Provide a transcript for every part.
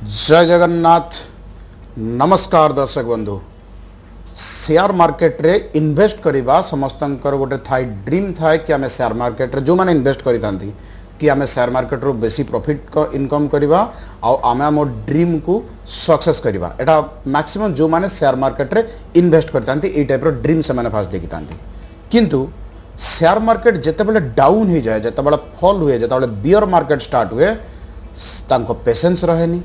जय जगन्नाथ। नमस्कार दर्शक बंधु। शेयर मार्केट रे इन्वेस्ट करवा समस्तंकर गोटे थाई ड्रीम थाए कि आम शेयर मार्केट रे जो माने इन्वेस्ट करी थांती कि आम शेयर मार्केट रो बेसी प्रॉफिट को इनकम करवा आम आम ड्रीम को सक्सेस करवा। एटा मैक्सिमम जो माने शेयर मार्केट रे इन्वेस्ट करतांती ए टाइप रो ड्रीम से माने फास्ट देखि थांती। किंतु शेयर मार्केट जेतेबेले डाउन हो जाए, जेतेबेले फॉल हुए, जेतेबेले बियर मार्केट स्टार्ट हुए, तांको पेशेंस रहेनी।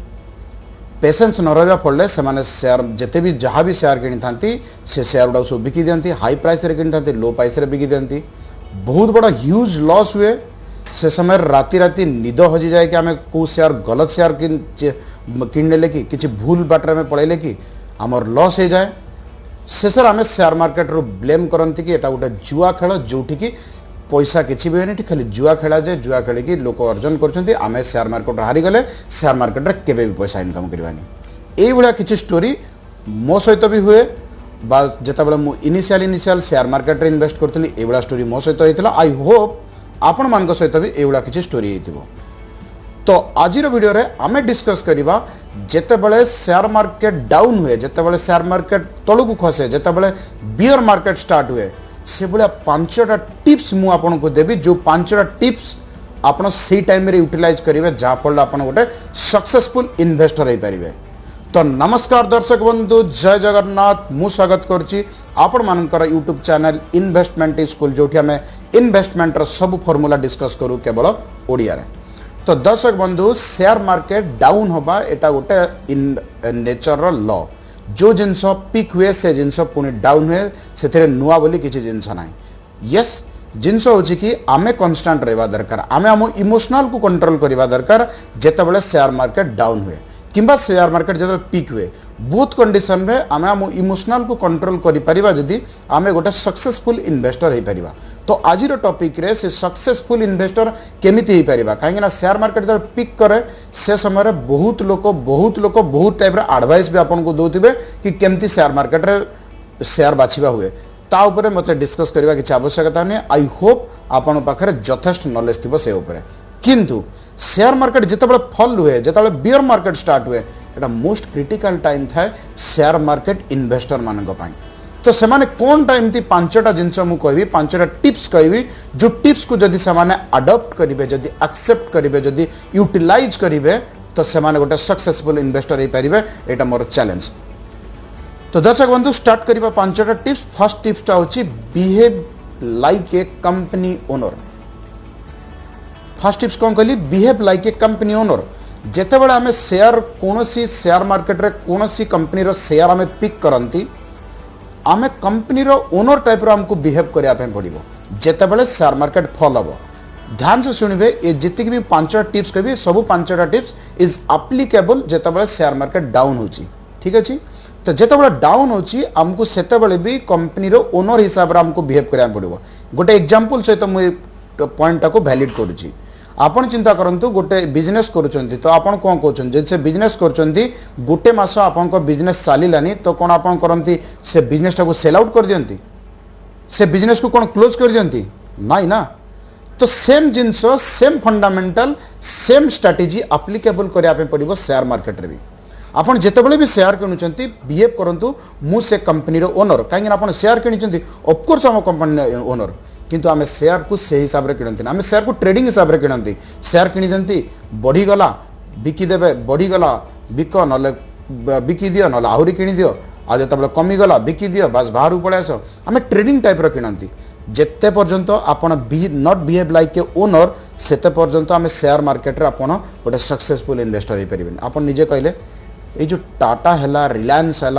पेशेंस न रहा फल से माने शेयर जिते भी जहाँ भी शेयर किनी थांती से शेयर गुड़ा सब बिकी दियंती, हाई प्राइस रे किनी थांती, लो प्राइस रे बिकी दियंती। बहुत बड़ा ह्यूज लॉस हुए। से समय राति राति निद हजि जाए कि आम कौ शेयर गलत शेयर किने कि किसी भूल बाटर में पड़े कि आमर लॉस हो जाए। शेषर आम शेयर मार्केट रू ब्लेम करती कि एटा गोटे जुआ खेल जोठी कि पैसा किसी भी होनी, खाली जुआ खेला जाए। जुआ खेल लोक अर्जन कर आम शेयर मार्केट हारीगले शेयर मार्केट रे केबे भी पैसा इनकम करवानी। ये किसी स्टोरी मो सहित भी हुए बा जितेबाला मु इनिशियल शेयर मार्केट रे इन्वेस्ट करती ये स्टोरी मो सहित होता। आई होप आपण मान सहित भी ये किसी स्टोरी हो। तो आज वीडियो रे आम डिस्कस करवा जितेबाला शेयर मार्केट डाउन हुए, जितेबाला शेयर मार्केट तलू खसे, जितेबाला बियर मार्केट स्टार्ट हुए, से भाया पांचटा टिप्स मु आपन को देवी। जो पांचटा टिप्स आपन से टाइम रे यूटिलाइज करेंगे जहाँफल आपन गोटे सक्सेसफुल इन्वेस्टर हो पारे। तो नमस्कार दर्शक बंधु, जय जगन्नाथ। मु स्वागत करुच्ची आपण मानकर यूट्यूब चैनल इन्वेस्टमेंट स्कूल, जो आम इन्वेस्टमेंट सब फॉर्मूला डिस्कस करूँ केवल ओडिया रे। तो दर्शक बंधु, शेयर मार्केट डाउन होबा एटा गोटे इन नेचर लॉ। जो जिनस पिक हुए से जिनस पुणी डाउन हुए, से नुआ बोली किसी जिनस ना। यस, जिनस हूँ कि आमे कन्स्टांट रहा दरकार, आमे आम इमोशनल को कंट्रोल करवा दरकार जितेबाला शेयर मार्केट डाउन हुए किंबा शेयर मार्केट जो पिक हुए। बोथ कंडीशन रे आमे आम इमोशनल को कंट्रोल करिपरिबा जदि आमे गोटे सक्सेसफुल इन्वेस्टर हो पारिबा। तो आज टॉपिक रे से सक्सेसफुल इन्वेस्टर केमिति हो पारिबा, कहीं शेयर मार्केट जब पिक करे से समय बहुत लोक बहुत टाइप रे एडवाइस भी आपन को दोथिबे कि केमिति शेयर मार्केट रे शेयर बाछिबा हुए। ता ऊपर मते डिस्कस करबा किछि आवश्यकता नहीं। आई होप आपन पाखरे यथेष्ट नॉलेज थिबो से ऊपर। किंतु शेयर मार्केट जितेबाला फल हुए, जितेबाला बियर मार्केट स्टार्ट हुए, एटा मोस्ट क्रिटिकल टाइम थाए शेयर मार्केट इन्वेस्टर मानक पई। तो से माने कोन टाइम थी पांचटा जिनस मु कहबी, पांचटा टिप्स कहबी, जो टिप्स को जदि से माने अडॉप्ट करिवे, जदि एक्सेप्ट करिवे, जदि यूटिलाइज करिवे, तो से माने गोटे सक्सेसफुल इन्वेस्टर हो पारिबे। एटा मोर चैलेंज। तो दर्शक बंधु, स्टार्ट करिबा पांचटा टिप्स। फर्स्ट टिप्सटा होची behave like a company owner. First tips कौन कहली, behave like a company owner. जितेबाला आम शेयर कौन शेयर मार्केट रे कौन कंपनी रो शेयर आम पिक करती, आम कंपनी रो ओनर टाइप रो हमको बिहेव करने पड़ो जितेबाला शेयर मार्केट फल हम। ध्यान से शुणवे, ये जितकी भी पांचटा टिप्स कही सब पांचटा टिप्स इज अप्लिकेबल जितेबाला शेयर मार्केट डाउन होची। ठीक अच्छे। तो जितेबाला डाउन होची आमको सेतेबेले भी कंपनी रो ओनर हिसाब से हमको बिहेव करने पड़ो। गोटे एग्जांपल सहित मुझे पॉइंट को वैलिड करुच्ची। आपण चिंता करंतु गोटे बिजनेस करूछंती, तो आपण कोन कहउछन जे से बिजनेस करूछंती गोटे मास आपण को बिजनेस चालिलानी, तो कोन आपण करंती से बिजनेस को सेल आउट कर दियंती, से बिजनेस को कोन क्लोज कर दियंती नाही ना। तो सेम जिंस, same fundamental, same strategy applicable करिया पे पड़िबो शेयर मार्केट रे भी। आपण जेतेबेले भी शेयर किनुछंती बिहेव करंतु मु से कंपनी रो ओनर, काहे आपण शेयर किनुछंती ऑफ कोर्स हम कंपनी ओनर, किंतु आम शेयर को से हिसाब से किणती, आम शेयर को ट्रेडिंग हिसाब से किणती। शेयर किणी दियंती, बढ़ीगला बिकिदेवे, बढ़ीगला बिक ना बिकी दियो ना आहरी किणी दियो, आ जो कमीगला बिकी दियो, बस बाहर पड़े आस। आम ट्रेडिंग टाइप किणती। जिते पर्यंत आपण not behave like A owner सेते पर्यंत आम शेयर मार्केट रे आपण गोटे सक्सेसफुल इन्वेस्टर हो पारे। आपण निजे कहले ये जो टाटा है, रिलायंस है,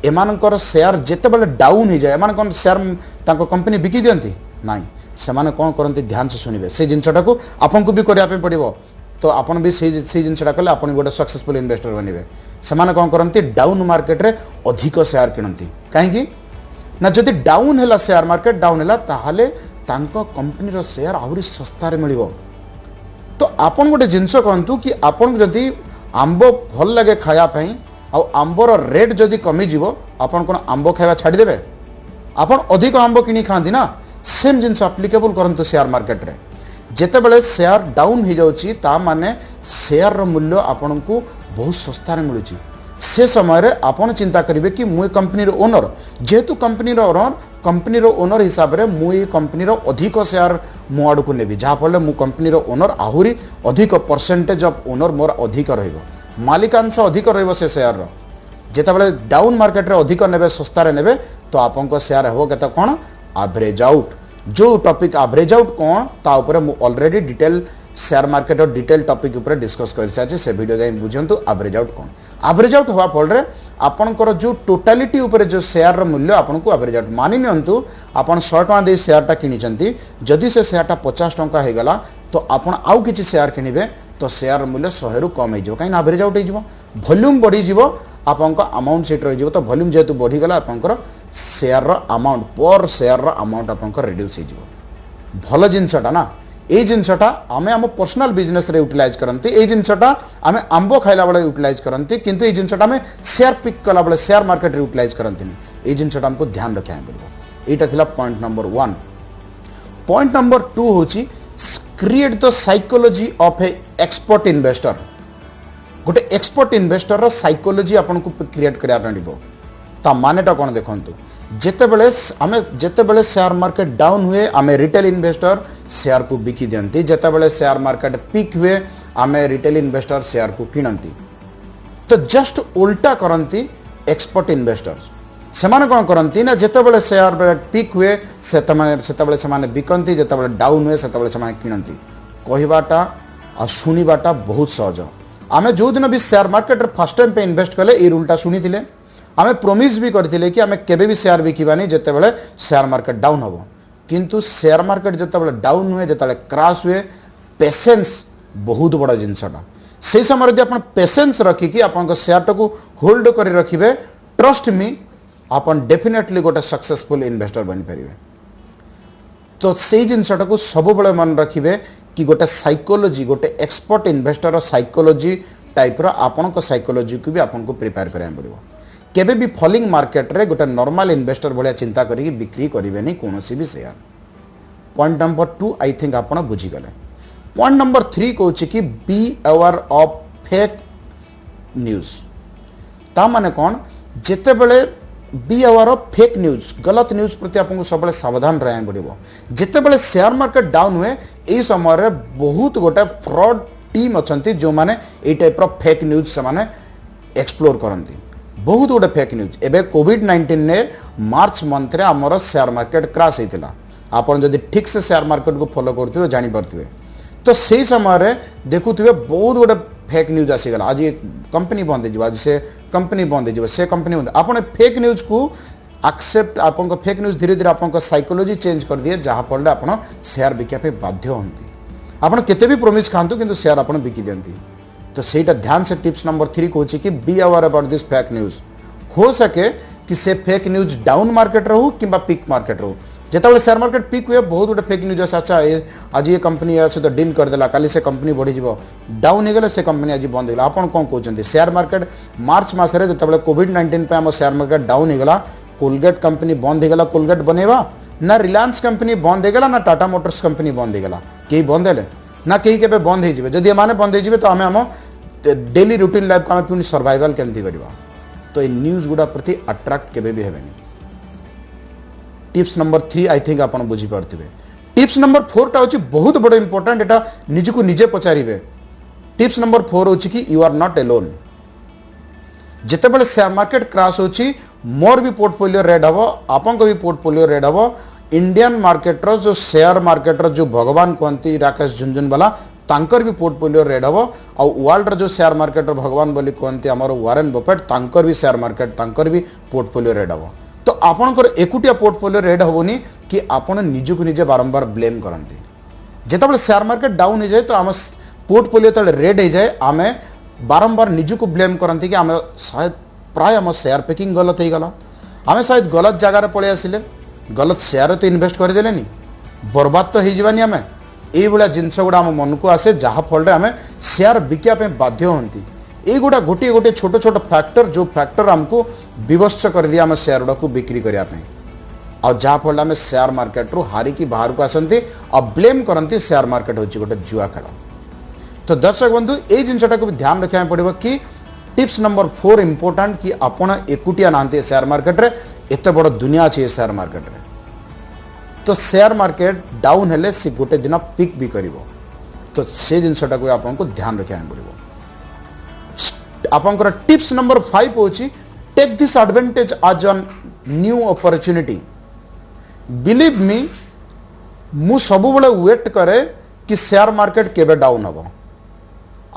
एमानकर शेयर जितेबाला डाउन हो जाए, एमान शेयर तांको कंपनी बिकी दियंती नाई, से माने कौन करते ध्यान से शुणवे। से जिनटा को आपन को भी करने पड़ो, तो आपन भी से जिनटा कले आपन गोटे सक्सेसफुल इन्वेस्टर बनवे। से माने कौन करते डाउन मार्केट रे अधिक शेयर किणती, कहीं ना जदि डाउन है शेयर मार्केट डाउन है, ताहले तांको कंपनी रो शेयर आहुरी सस्तार मिलिबो। तो आपन गोटे जिनस कहतु कि आपन जदि आंब भल लगे खायापाई आ आंबर रेट जदि कमिजिव, आपन कौन आंब खाଇବା छाड़देवे? आपन अधिक आंब किणी खाती ना। सेम जिनस एप्लीकेबल करंतु शेयर मार्केट रे। जेतेबेले शेयर डाउन हो जाउची ता माने शेयर रो मूल्य आपन को बहुत सस्ता रे मिलुची से समय रे आपन चिंता करिवे कि मुई कंपनी रो ओनर जेहेतु कंपनी रो ओनर हिसाब रे मुई कंपनी रो अधिक शेयर मो आड़ को नेबी जहाँ फल मु कंपनी रो ओनर आहुरी अधिक परसेंटेज ऑफ ओनर मोर अधिक रहिबो मालिकांश अधिक रहिबो से शेयर रो जेतेबेले डाउन मार्केट रे अधिक नेबे सस्ता रे नेबे तो आपन को शेयर हेबो केते कोन एवरेज आउट जो टॉपिक एवरेज आउट कोन ता ऊपर मु ऑलरेडी डिटेल शेयर मार्केट और डिटेल टॉपिक ऊपर डिस्कस कर सारी से वीडियो जाई बुझंतु एवरेज आउट कोन एवरेज आउट हवा फल रे आपनकर जो टोटालिटी ऊपर जो शेयर रो मूल्य आपन को एवरेज आउट मानि नियंतु आपन 100 टका दे शेयर टा किनिचंती जदि से शेयर टा 50 टका हे गला तो आपन आउ किछि शेयर किनिबे तो शेयर मूल्य 100 रु कम हे जिवो काइन एवरेज आउट हे जिवो वॉल्यूम बढ़ी जिवो आपनका अमाउंट सेट रही जिवो तो वॉल्यूम जेतु बढ़ी गला आपनकर शेयर रो अमाउंट पर शेयर रो अमाउंट आपनकर रिड्यूस हे जिवो भलो जिंसटा ना ए जिनसटा आमे आम पर्सनल बिजनेस रे यूटिलाइज करंती ए जिनसटा आमे आंबो खाइला बेले यूटिलाइज करंती किंतु ए जिनसटा आमे शेयर पिक कला बेले शेयर मार्केट रे यूटिलाइज करंती ए जिनसटा हमको ध्यान रखिया पड़ो एटा थिला पॉइंट नंबर 1 पॉइंट नंबर 2 होची create the psychology of A expert investor गोटे एक्सपर्ट इन्वेस्टर रो साइकोलॉजी आपन को क्रिएट करिया पड़िबो ता मानेटा कोन देखंतु जेतेबेले शेयर मार्केट डाउन हुए आमे रिटेल इन्वेस्टर शेयर को बिकी दियंती जेतेबेले शेयर मार्केट पीक हुए आमे रिटेल इन्वेस्टर शेयर को किणंती तो जस्ट उल्टा करंती एक्सपर्ट इन्वेस्टर सेमाने कोन करंती ना जेतेबेले शेयर पीक हुए सेतेबेले सेमाने बिकंती जेतेबेले डाउन हुए सेतेबेले सेमाने किणंती कहिबाटा आ सुनिबाटा बहुत सहज आमे जो दिन भी शेयर मार्केट रे फर्स्ट टाइम पे इन्वेस्ट कले ए रूलटा सुनिथिले आमे प्रॉमिस भी करथिले कि आमे केबे भी शेयर बिकिबानी जेतेबेले शेयर मार्केट डाउन हबो किंतु शेयर मार्केट जेतेबेले डाउन हुए जेतेबेले क्रैश हुए पेशेंस बहुत बड़ा जिनसटा से समय यदि अपन पेशेंस रखी कि अपन शेयर टाको होल्ड करी रखिबे ट्रस्ट मी अपन डेफिनेटली गोटे सक्सेसफुल इन्वेस्टर बनि परिबे तो से जिनसटा को सब बळे मन रखिबे कि गोटे साइकोलॉजी गोटे एक्सपर्ट इन्वेस्टर रो साइकोलॉजी टाइप रो अपन को साइकोलॉजी को भी अपन को प्रिपेयर करया पड़िबो केबे भी फॉलिंग मार्केट रे गोटे नॉर्मल इन्वेस्टर भलिया चिंता करी बिक्री करिवे नहीं कोनोसी भी share point number 2 I think आपण बुझी गले पॉइंट नंबर 3 कहूँ कि be aware of fake news ता माने कौन जेते बेले be aware of fake news गलत न्यूज प्रति आपको सब सावधान रहा पड़ो जेते बेले शेयर मार्केट डाउन हुए यही समय बहुत गोटे फ्रॉड टीम अच्छा जो मैंने ये टाइप फेक न्यूज से माने एक्सप्लोर करती बहुत गोटे फेक न्यूज एबे कोविड-19 ने मार्च मंथ रे आमर शेयर मार्केट क्रैश होता आपन जदि ठीक से शेयर मार्केट को फॉलो करते जानी पारथिबे तो से समय देखुवे बहुत गोटे फेक न्यूज आसीगला आज ये कंपनी बंद हो आज से कंपनी बंद हो से कंपनी बंद आपन फेक न्यूज को एक्सेप्ट आपन फेक न्यूज धीरे धीरे आपन साइकोलॉजी चेंज कर दिए जहाँ फल आपन शेयर बिका बाध्य होती आपन केते भी प्रॉमिस खातु किंतु शेयर आपन बिकी दियंती तो सेटा ध्यान से टिप्स नंबर 3 कहूँ कि be aware about this fake news हो सके कि से फेक न्यूज डाउन मार्केट रहू कि पिक मार्केट रहू जिते शेयर मार्केट पिक हुए बहुत गोटे फेक न्यूज अच्छा आज ये कंपनी सहित डील करदेला काली से कंपनी बढ़ी डाउन हो गले से कंपनी आज बंद होगा आपन कौन कहते शेयर मार्केट मार्च मसरे जो कोविड-19 पे आम शेयर मार्केट डाउन होगा कोलगेट कंपनी बंद होगा कोलगेट बनवा ना रिलायंस कंपनी बंद होगा ना टाटा मोटर्स कंपनी बंद होगा कई बंद है ना कहीं के बंद हो जदि एम बंद हो तो आम आम डेली रूटीन लाइफ को आम पुणी सर्वाइवल केमती करवा तो ये न्यूज गुड़ा प्रति अट्राक्ट केबे भी हेबेनी टिप्स नंबर 3 आई थिंक आपन बुझी पारथिबे टिप्स नंबर 4 टा होची बहुत बड़ इंपोर्टेंट एटा निज को निजे पचारिबे टिप्स नंबर 4 होची कि यू आर नॉट अलोन जेते बेले शेयर मार्केट क्रैश होची मोर भी पोर्टफोलियो रेड हबो आपन को भी पोर्टफोलियो रेड हबो इंडियन मार्केट रो जो शेयर मार्केट रो जो भगवान कहंती राकेश झुनझुनवाला तांकर भी पोर्टफोलियो रेड हबो आ वर्ल्ड रो जो शेयर मार्केट रो भगवान बोली कहंती हमर वारेन बफेट तांकर भी शेयर मार्केट तांकर भी पोर्टफोलियो रेड हबो तो आपनकर एकुटिया पोर्टफोलियो रेड होनी कि आपन निज को निजे बारंबार ब्लेम करती जिते शेयर मार्केट डाउन हो जाए तो आम पोर्टफोलियो तले रेड हो जाए आम बारंबार निज को ब्लेम करती कि आम शायद प्राय आम शेयर पैकिंग गलत हो गला आम शायद गलत जगार पलि आसिले गलत शेयर तो इन्वेस्ट करदेले बर्बाद तो होनी आम ये जिनस गुड़ा आम मन को आसे जहाँफल आम शेयर बिकापे बाध्य होती ये गुड़ा गोटे गोटे छोट छोट फैक्टर जो फैक्टर आमको विवश कर दिया आम शेयर गुड़ा को बिक्री करने आ जहाँफल आम शेयर मार्केट रू हारिकी बाहर को आसती आ ब्लेम करती शेयर मार्केट हूँ गोटे जुआ खेल। तो दर्शक बंधु ये जिनटा को भी ध्यान रखा पड़ो कि टिप्स नंबर 4 इंपोर्टाट कि आपण एकुटिया नहांती शेयर मार्केट रे एत बड़ दुनिया अच्छी शेयर मार्केट रे। तो शेयर मार्केट डाउन हेले सी गोटे दिन पिक भी करिवो। तो से जिनटा को आपको ध्यान रखा पड़ो। आपंकर टिप्स नंबर 5 हूँ take this advantage as an new opportunity. Believe me मु सब बड़े वेट करे कि शेयर मार्केट केबे डाउन हम।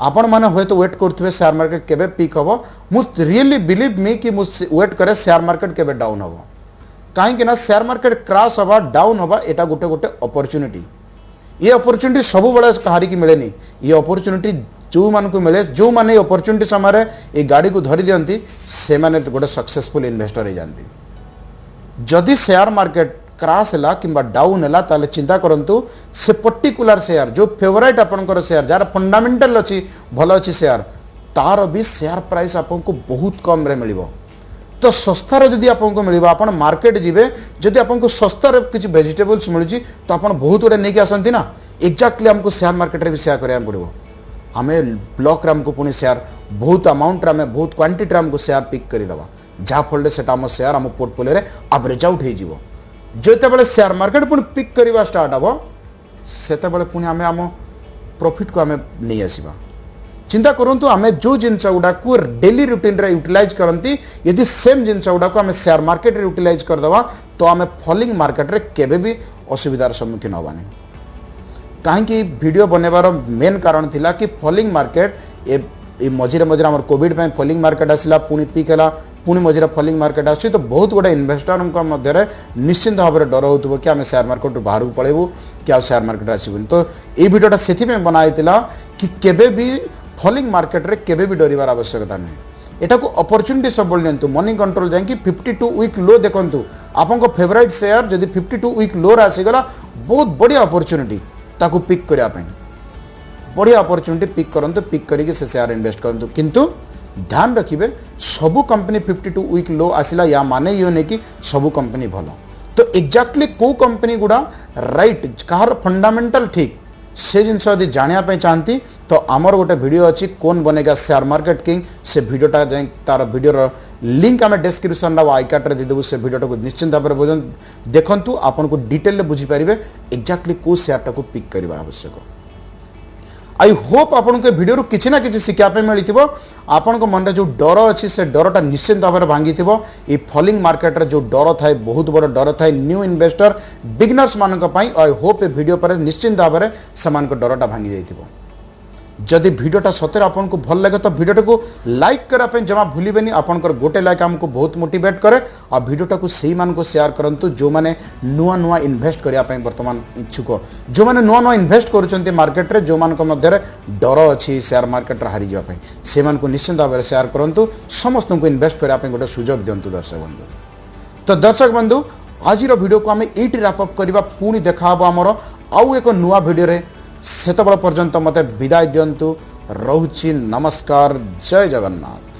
आपण मैंने हूँ तो वेट करुवे शेयर मार्केट केबे पिक हम। मु रियली बिलीव मी कि मु वेट करे शेयर मार्केट केबे डाउन हम। कहीं ना शेयर मार्केट क्रैश हवा डाउन हवा एटा गोटे गोटे अपॉर्चुनिटी। ये अपॉर्चुनिटी सब बड़े कहारी की मिले नहीं। ये अपॉर्चुनिटी जो मान को मिले जो माने अपॉर्चुनिटी समय ये गाड़ी को धरी दियंती से माने गोटे सक्सेसफुल इन्वेस्टर हो जाती। जदि शेयर मार्केट क्रैश है कि डाउन है ताले चिंता करंतु से पर्टिकुलर शेयर जो फेवरेट आपनकर शेयर जार फंडामेंटल अच्छी भल अच्छी शेयर तार भी शेयर प्राइस आपको बहुत कम रे मिलिबो। तो सस्तार जदि आपको मिल आप मार्केट जीवे जदि आपको सस्तार किसी वेजिटेबल्स मिलूँ तो आप बहुत गुड़ा नहीं आसती ना एक्जाक्टली हमको शेयर मार्केट में भी शेयर कराया पड़ो। आम ब्लॉक आमको पुणी शेयर बहुत अमाउंट आम बहुत क्वांटिटी आमको शेयर पिक करदेवा जहाँफल से आम शेयर आम पोर्टफोलियो एवरेज आउट हो जो शेयर मार्केट पुणी पिक करवा स्टार्ट हम से पुणी आम आम प्रॉफिट को आम नहीं आसवा। चिंता करूँ आम जो जिनस गुड़ा को डेली रुटीन रे यूटिलाइज करती यदि सेम जिनस गुड़ा को आम शेयर मार्केट रे यूटिलाइज करदे तो आम फॉलिंग मार्केट रे केबे भी असुविधार सम्मुखीन होगा नहीं। कहीं वीडियो बनवार मेन कारण थिला कि फॉलिंग मार्केट ए मझिरे मझिरे आम कोविड में फॉलिंग मार्केट आसला पुणी पिक है पुणी मझिरे फॉलिंग मार्केट आस तो बहुत गुड़ा इन्वेस्टर मध्य निश्चिंत भाव में डर हो कि आम शेयर मार्केट बाहर को पलैबू कि शेयर मार्केट आसबूनी। तो ये वीडियोटा से बनाई कि केबे भी फॉलिंग मार्केट रे केबे भी डरिवार आवश्यकता नहीं। एटा को अपॉर्चुनिटी सब लेंतु मनी कंट्रोल जाकि 52 वीक लो देखंतु आपन फेवरेट शेयर जदि 52 वीक लो आसीगला बहुत बढ़िया अपॉर्चुनिटी ताकू पिक करिया पई बढ़िया अपॉर्चुनिटी पिक करंतु पिक करिके से शेयर इन्वेस्ट करंतु। किंतु ध्यान रखिबे सबु कंपनी 52 वीक लो आसिला या माने यो नहीं कि सबु कंपनी भलो। तो एक्जाक्टली को कंपनी गुड़ा राइट कहार फंडामेंटल ठीक से जिन यदि जानापी चाहती तो आमर गोटे वीडियो अच्छी कौन बनेगा शेयर मार्केट किंग से वीडियोटा जाए तार वीडियो लिंक आम डिस्क्रिप्शन आई कार्ड में देदेबू से वीडियोटा को निश्चिंत भाव में देखु आपन को डिटेल बुझीपारे एक्जाक्टली कौ शेयरटा को पिक करने आवश्यक। आई होप आपन को वीडियो किसी ना कि शिखापी मिली आपण मन में जो डर अच्छी से डरटा निश्चिंत भाव में भांगी ये फॉलिंग मार्केट रे जो डर थाए बहुत बड़ डर थाए न्यू इन्वेस्टर बिगिनर्स मानक आई होप ए वीडियो पर निश्चिंत भाव में से डरटा भांगी जाइथिबो। जदि वीडियोटा सतरे आपको भल लगे तो वीडियोटा को लाइक करने जमा भूलें। आपंकर गोटे लाइक आमको बहुत मोटिवेट करे आ वीडियोटा को सही मान को शेयर करंतु जो माने नुआ नुआ इन्वेस्ट करने वर्तमान इच्छुक जो माने नुआ नुआ इन्वेस्ट करुँच मार्केट रे जो मान मध्य डर अच्छी शेयर मार्केट हारी जावाई से निश्चिंत भाव में शेयर करूँ समस्त को इन्वेस्ट करने गोटे सुजोग दिंतु दर्शक बंधु। तो दर्शक बंधु आज वीडियो को आम ये रैपअप करवा पुणी देखा आमर आउ एक नुआ वीडियो रे सेतबेला पर्यंत मते विदाय दियंतु। रहुछि नमस्कार जय जगन्नाथ।